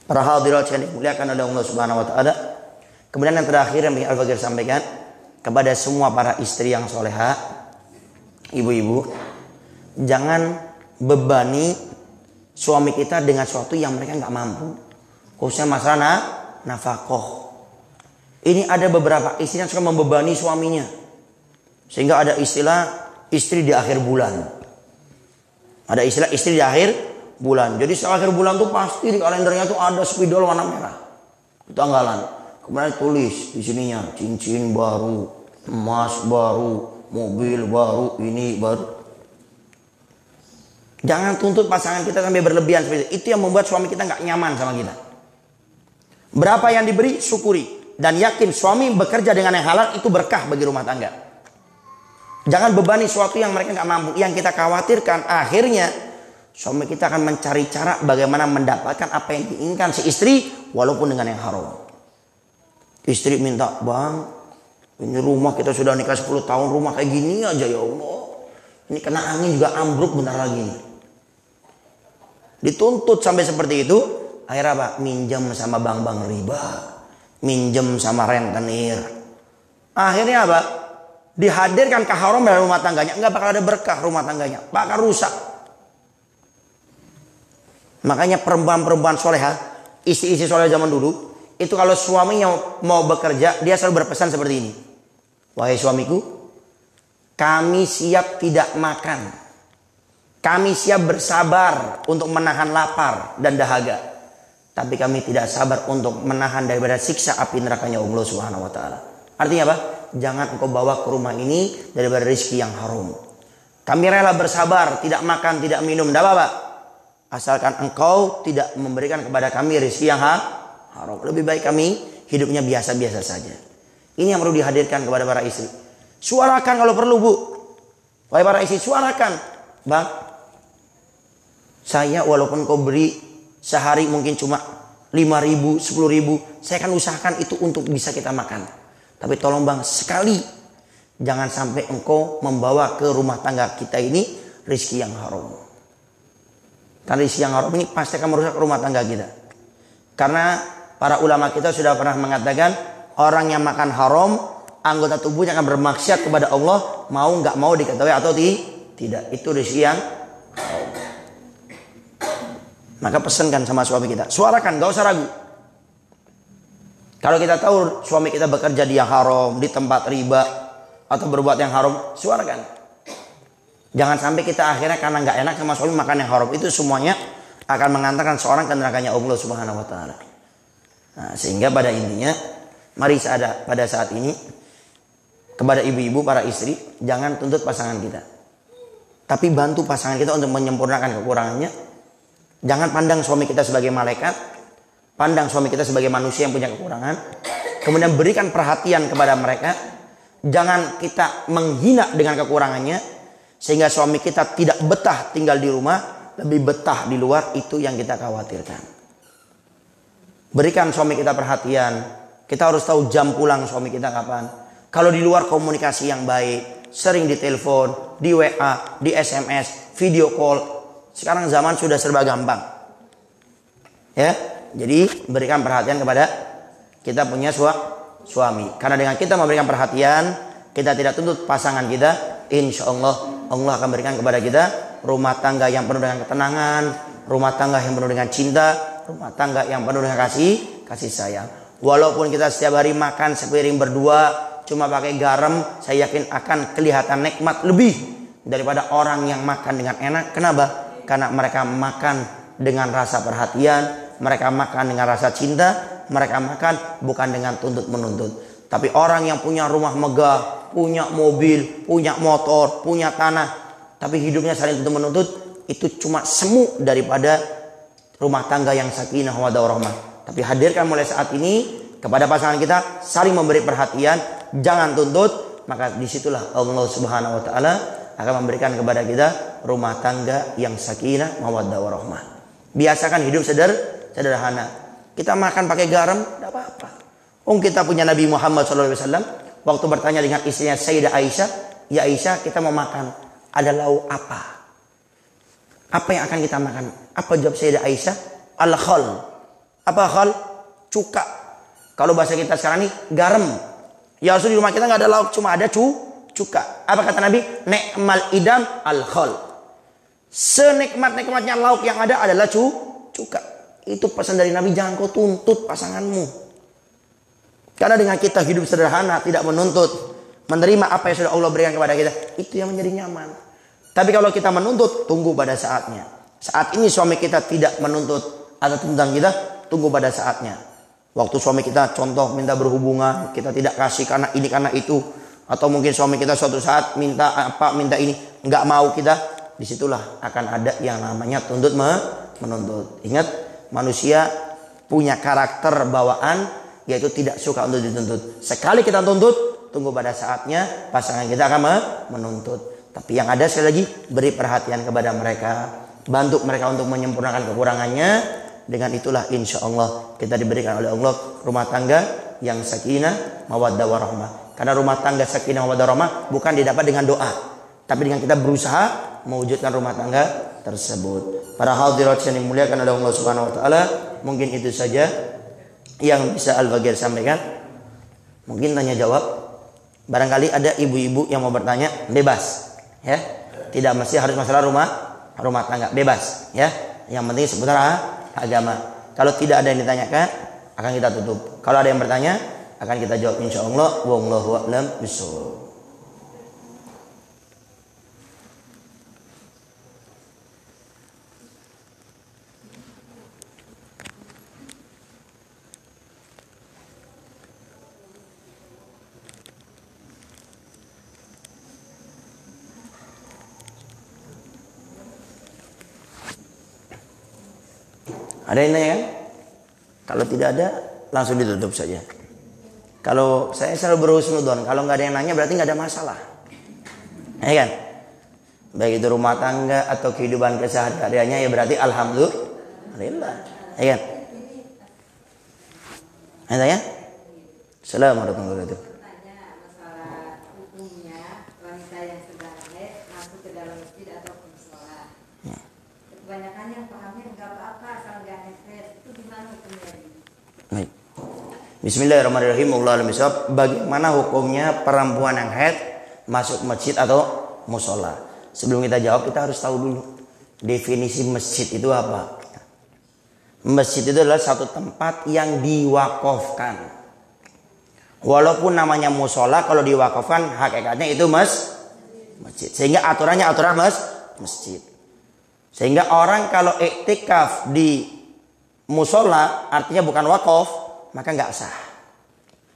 Para hadirat yang dimuliakan oleh Allah Subhanahu wa taala. Kemudian yang terakhir yang Al-Fakir sampaikan kepada semua para istri yang soleha, ibu-ibu, jangan bebani suami kita dengan sesuatu yang mereka nggak mampu. Khususnya masalah nafkah. Ini ada beberapa istri yang suka membebani suaminya. Sehingga ada istilah istri di akhir bulan. Ada istilah istri di akhir bulan. Jadi akhir bulan tuh pasti di kalendernya tuh ada spidol warna merah. Tanggalan. Kemudian tulis di sininya cincin baru, emas baru, mobil baru, ini baru. Jangan tuntut pasangan kita sampai berlebihan seperti itu. Itu yang membuat suami kita nggak nyaman sama kita. Berapa yang diberi, syukuri. Dan yakin suami bekerja dengan yang halal itu berkah bagi rumah tangga. Jangan bebani sesuatu yang mereka nggak mampu. Yang kita khawatirkan akhirnya suami kita akan mencari cara bagaimana mendapatkan apa yang diinginkan si istri walaupun dengan yang haram. Istri minta, bang, ini rumah kita sudah nikah 10 tahun, rumah kayak gini aja ya Allah. Ini kena angin juga ambruk bentar lagi. Dituntut sampai seperti itu, akhirnya apa? Minjem sama bank-bank riba, minjem sama rentenir. Akhirnya apa? Dihadirkan keharam dalam rumah tangganya, nggak bakal ada berkah rumah tangganya, bakal rusak. Makanya perempuan-perempuan soleha, istri-istri soleha zaman dulu, itu kalau suaminya mau bekerja, dia selalu berpesan seperti ini. Wahai suamiku, kami siap tidak makan. Kami siap bersabar untuk menahan lapar dan dahaga. Tapi kami tidak sabar untuk menahan daripada siksa api nerakanya Allah Subhanahu wa taala. Artinya apa? Jangan engkau bawa ke rumah ini daripada rezeki yang haram. Kami rela bersabar, tidak makan, tidak minum, tidak apa-apa. Asalkan engkau tidak memberikan kepada kami rezeki yang haram. Lebih baik kami hidupnya biasa-biasa saja. Ini yang perlu dihadirkan kepada para istri. Suarakan kalau perlu, Bu. Wahai para istri, suarakan. Bang, saya walaupun kau beri sehari mungkin cuma 5.000, 10.000, saya akan usahakan itu untuk bisa kita makan. Tapi tolong bang, sekali jangan sampai engkau membawa ke rumah tangga kita ini rezeki yang haram. Karena rezeki yang haram ini pasti akan merusak rumah tangga kita. Karena para ulama kita sudah pernah mengatakan, orang yang makan haram, anggota tubuhnya akan bermaksiat kepada Allah, mau nggak mau diketahui atau tidak. Itu rezeki yang haram. Maka pesankan sama suami kita, suarakan, gak usah ragu. Kalau kita tahu suami kita bekerja di yang haram, di tempat riba, atau berbuat yang haram, suarakan. Jangan sampai kita akhirnya karena gak enak sama suami makan yang haram. Itu semuanya akan mengantarkan seorang ke nerakanya Allah Subhanahu wa taala. Nah, sehingga pada intinya, mari pada saat ini kepada ibu-ibu, para istri, jangan tuntut pasangan kita, tapi bantu pasangan kita untuk menyempurnakan kekurangannya. Jangan pandang suami kita sebagai malaikat, pandang suami kita sebagai manusia yang punya kekurangan. Kemudian berikan perhatian kepada mereka. Jangan kita menghina dengan kekurangannya, sehingga suami kita tidak betah tinggal di rumah, lebih betah di luar. Itu yang kita khawatirkan. Berikan suami kita perhatian. Kita harus tahu jam pulang suami kita kapan. Kalau di luar komunikasi yang baik, sering ditelepon, di WA, di SMS, video call. Sekarang zaman sudah serba gampang. Ya, jadi berikan perhatian kepada kita punya suami. Karena dengan kita memberikan perhatian, kita tidak tuntut pasangan kita, insya Allah Allah akan berikan kepada kita rumah tangga yang penuh dengan ketenangan, rumah tangga yang penuh dengan cinta, rumah tangga yang penuh dengan kasih sayang. Walaupun kita setiap hari makan sepiring berdua, cuma pakai garam, saya yakin akan kelihatan nikmat lebih daripada orang yang makan dengan enak. Kenapa? Karena mereka makan dengan rasa perhatian, mereka makan dengan rasa cinta, mereka makan bukan dengan tuntut menuntut. Tapi orang yang punya rumah megah, punya mobil, punya motor, punya tanah, tapi hidupnya saling tuntut menuntut, itu cuma semu daripada rumah tangga yang sakinah mawaddah warahmah. Tapi hadirkan mulai saat ini kepada pasangan kita, saling memberi perhatian, jangan tuntut, maka disitulah Allah Subhanahu wa taala akan memberikan kepada kita rumah tangga yang sakinah mawaddah warahmah. Biasakan hidup sederhana. Kita makan pakai garam, tidak apa-apa. Kita punya Nabi Muhammad SAW waktu bertanya dengan istrinya Sayyidah Aisyah, ya Aisyah, kita mau makan, ada lauk apa? Apa yang akan kita makan? Apa jawab Sayyidah Aisyah? Al-khal. Apa khal? Cuka. Kalau bahasa kita sekarang ini garam. Ya Rasul, di rumah kita nggak ada lauk, cuma ada cuka. Apa kata Nabi? Ni'mal idam al-khal. Senikmat-nikmatnya lauk yang ada adalah cuka. Itu pesan dari Nabi, jangan kau tuntut pasanganmu. Karena dengan kita hidup sederhana, tidak menuntut, menerima apa yang sudah Allah berikan kepada kita, itu yang menjadi nyaman. Tapi kalau kita menuntut, tunggu pada saatnya. Saat ini suami kita tidak menuntut atau tentang kita, tunggu pada saatnya. Waktu suami kita contoh minta berhubungan, kita tidak kasih karena ini karena itu. Atau mungkin suami kita suatu saat minta apa, minta ini, nggak mau kita, disitulah akan ada yang namanya tuntut menuntut. Ingat, manusia punya karakter bawaan, yaitu tidak suka untuk dituntut. Sekali kita tuntut, tunggu pada saatnya pasangan kita akan menuntut. Tapi yang ada sekali lagi, beri perhatian kepada mereka, bantu mereka untuk menyempurnakan kekurangannya. Dengan itulah insya Allah kita diberikan oleh Allah rumah tangga yang sakinah mawaddah warahmah. Karena rumah tangga sakinah mawaddah warahmah bukan didapat dengan doa, tapi dengan kita berusaha mewujudkan rumah tangga tersebut. Para hadirat yang dimuliakan oleh Allah Subhanahu wa taala, mungkin itu saja yang bisa Al-Bagir sampaikan. Mungkin tanya jawab. Barangkali ada ibu-ibu yang mau bertanya, bebas, ya. Tidak mesti harus masalah rumah tangga, bebas, ya. Yang penting seputar agama. Kalau tidak ada yang ditanyakan, akan kita tutup. Kalau ada yang bertanya akan kita jawab insyaallah. Wallahu a'lam bishawab. Ada yang nanya kan? Kalau tidak ada, langsung ditutup saja. Kalau saya selalu berhusnudon, kalau nggak ada yang nanya berarti nggak ada masalah. Ya kan? Baik itu rumah tangga atau kehidupan kesehariannya ya berarti alhamdulillah. Ya kan? Ada ya? Assalamualaikum warahmatullahi wabarakatuh. Kebanyakan yang pahamnya enggak apa-apa asal enggak nefes, itu gimana hukumnya? Baik. Bismillahirrahmanirrahim. Bagaimana hukumnya perempuan yang haid masuk masjid atau musola? Sebelum kita jawab kita harus tahu dulu definisi masjid itu apa. Masjid itu adalah satu tempat yang diwakafkan. Walaupun namanya musola, kalau diwakafkan hakikatnya itu masjid. Sehingga aturannya aturan masjid. Sehingga orang kalau iktikaf di musola artinya bukan wakaf, maka nggak sah.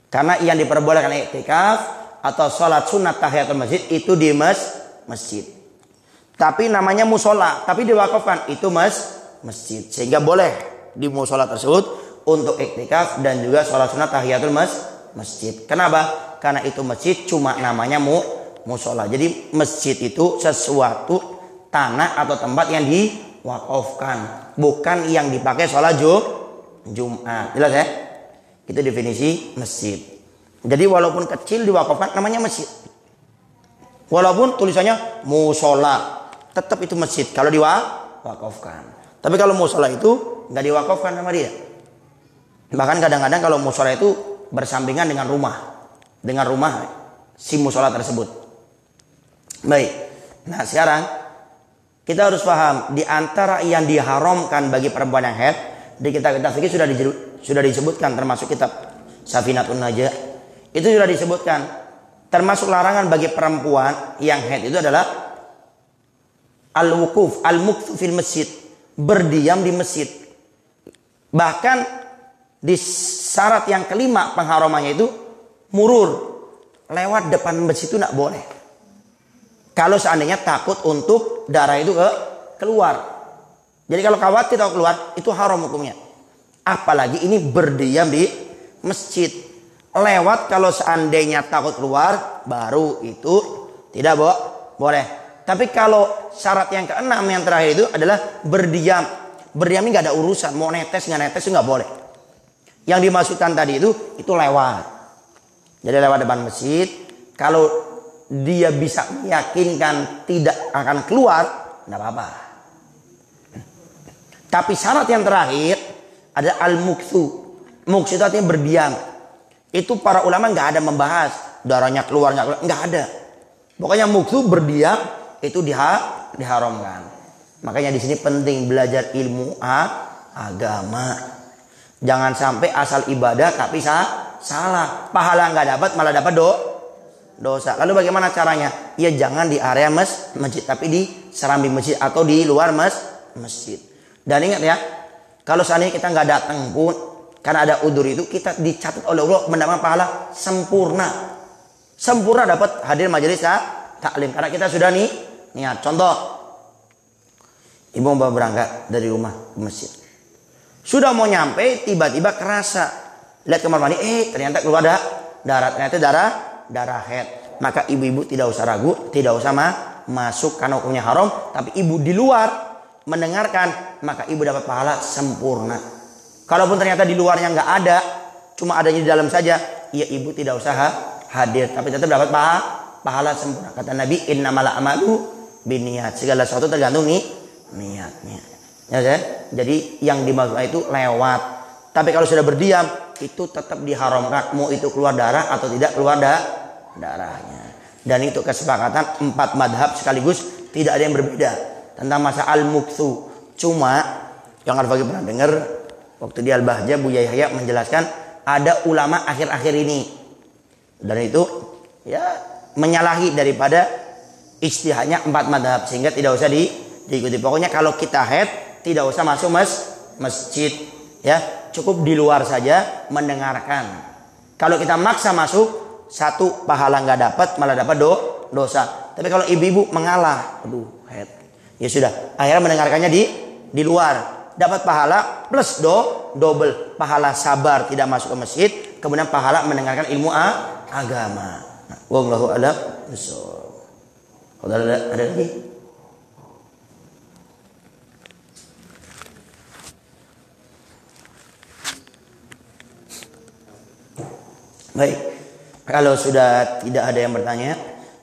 Karena yang diperbolehkan iktikaf atau sholat sunat tahiyatul masjid itu di masjid. Tapi namanya musola, tapi diwakafkan itu masjid. Sehingga boleh di musola tersebut untuk iktikaf dan juga sholat sunat tahiyatul masjid. Kenapa? Karena itu masjid cuma namanya musola. Jadi masjid itu sesuatu tanah atau tempat yang diwakafkan, bukan yang dipakai sholat Jumat. Jelas ya? Itu definisi masjid. Jadi walaupun kecil diwakafkan namanya masjid. Walaupun tulisannya musola, tetap itu masjid kalau diwakafkan. Tapi kalau musola itu nggak diwakafkan sama dia. Bahkan kadang-kadang kalau musola itu bersampingan dengan rumah si musola tersebut. Baik. Nah sekarang kita harus paham di antara yang diharamkan bagi perempuan yang haid di kitab-kitab fikih sudah disebutkan, termasuk kitab Safinatun Najah itu sudah disebutkan, termasuk larangan bagi perempuan yang haid itu adalah al-wukuf, al-mukthu fil masjid, berdiam di masjid. Bahkan di syarat yang kelima pengharamannya itu murur, lewat depan masjid itu tidak boleh. Kalau seandainya takut untuk darah itu keluar. Jadi kalau khawatir atau keluar itu haram hukumnya. Apalagi ini berdiam di masjid. Lewat kalau seandainya takut keluar baru itu tidak boleh. Tapi kalau syarat yang keenam yang terakhir itu adalah berdiam. Berdiam ini nggak ada urusan. Mau netes nggak netes itu nggak boleh. Yang dimaksudkan tadi itu lewat. Jadi lewat depan masjid. Kalau dia bisa meyakinkan tidak akan keluar, tidak apa-apa. Tapi syarat yang terakhir ada al-mukthu. Mukthu itu artinya berdiam. Itu para ulama nggak ada membahas darahnya keluar, nggak ada. Pokoknya mukthu berdiam itu diharamkan. Makanya di sini penting belajar ilmu agama. Jangan sampai asal ibadah tapi salah. Pahala nggak dapat malah dapat dosa. Lalu bagaimana caranya? Ya jangan di area masjid, tapi di serambi masjid atau di luar masjid. Dan ingat ya, kalau seandainya kita nggak datang pun karena ada udzur itu, kita dicatat oleh Allah mendapat pahala sempurna dapat hadir majelis taklim karena kita sudah niat. Contoh, ibu mau berangkat dari rumah ke masjid, sudah mau nyampe tiba-tiba kerasa lihat kamar mandi, ternyata keluar darah, ternyata darah haid. Maka ibu-ibu tidak usah ragu, tidak usah masuk karena hukumnya haram. Tapi ibu di luar mendengarkan, maka ibu dapat pahala sempurna. Kalaupun ternyata di luarnya nggak ada, cuma adanya di dalam saja, ya ibu tidak usah hadir, tapi tetap dapat pahala sempurna. Kata Nabi, innamal a'malu binniyat. Segala sesuatu tergantung niatnya. Ya, jadi yang dimaksud itu lewat. Tapi kalau sudah berdiam, itu tetap diharamkan, mau itu keluar darah atau tidak keluar darahnya. Dan itu kesepakatan 4 madhab sekaligus, tidak ada yang berbeda tentang masalah al-mukthu. Cuma yang harus bagi pernah dengar, Waktu di Al-Bahjah Buya Yahya menjelaskan ada ulama akhir-akhir ini. Dan itu ya menyalahi daripada ijtihadnya 4 madhab. Sehingga tidak usah diikuti. Pokoknya kalau kita haid tidak usah masuk masjid. Ya, cukup di luar saja mendengarkan. Kalau kita maksa masuk, 1 pahala nggak dapat, malah dapat dosa. Tapi kalau ibu-ibu mengalah, aduh haid. Ya sudah, akhirnya mendengarkannya di luar. Dapat pahala plus double. Pahala sabar tidak masuk ke masjid, kemudian pahala mendengarkan ilmu agama. Nah, wallahu a'lam bishawab. Ada lagi? Baik. Kalau sudah tidak ada yang bertanya,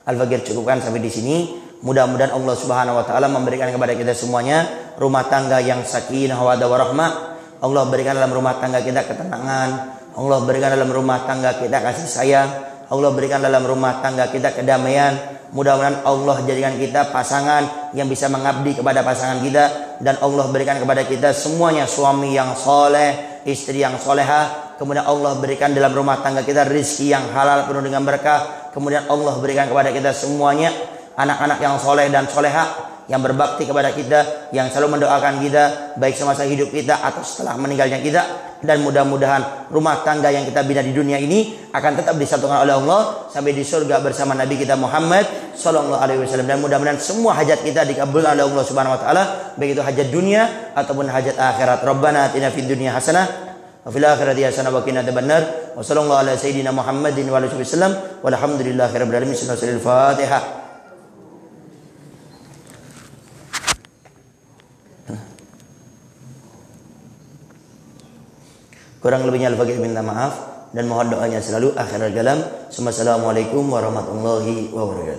Al-Fakir cukupkan sampai di sini. Mudah-mudahan Allah Subhanahu wa taala memberikan kepada kita semuanya rumah tangga yang sakinah wa warahmah. Allah berikan dalam rumah tangga kita ketenangan. Allah berikan dalam rumah tangga kita kasih sayang. Allah berikan dalam rumah tangga kita kedamaian. Mudah-mudahan Allah jadikan kita pasangan yang bisa mengabdi kepada pasangan kita, dan Allah berikan kepada kita semuanya suami yang soleh, istri yang soleha. Kemudian Allah berikan dalam rumah tangga kita rizki yang halal penuh dengan berkah. Kemudian Allah berikan kepada kita semuanya anak-anak yang soleh dan soleha, yang berbakti kepada kita, yang selalu mendoakan kita baik semasa hidup kita atau setelah meninggalnya kita. Dan mudah-mudahan rumah tangga yang kita bina di dunia ini akan tetap disatukan oleh Allah sampai di surga bersama Nabi kita Muhammad sallallahu alaihi wasallam. Dan mudah-mudahan semua hajat kita dikabulkan oleh Allah Subhanahu wa taala, baik itu hajat dunia ataupun hajat akhirat. Rabbana atina fid dunya hasanah wa fil akhirati hasanah wa qina adzabannar. Wa sallallahu ala sayyidina Muhammadin wa alihi wasallam. Walhamdulillahirabbil alamin. Al-Fatihah. Kurang lebihnya Al-Fakir minta maaf dan mohon doanya selalu. Akhirul kalam. Assalamualaikum warahmatullahi wabarakatuh.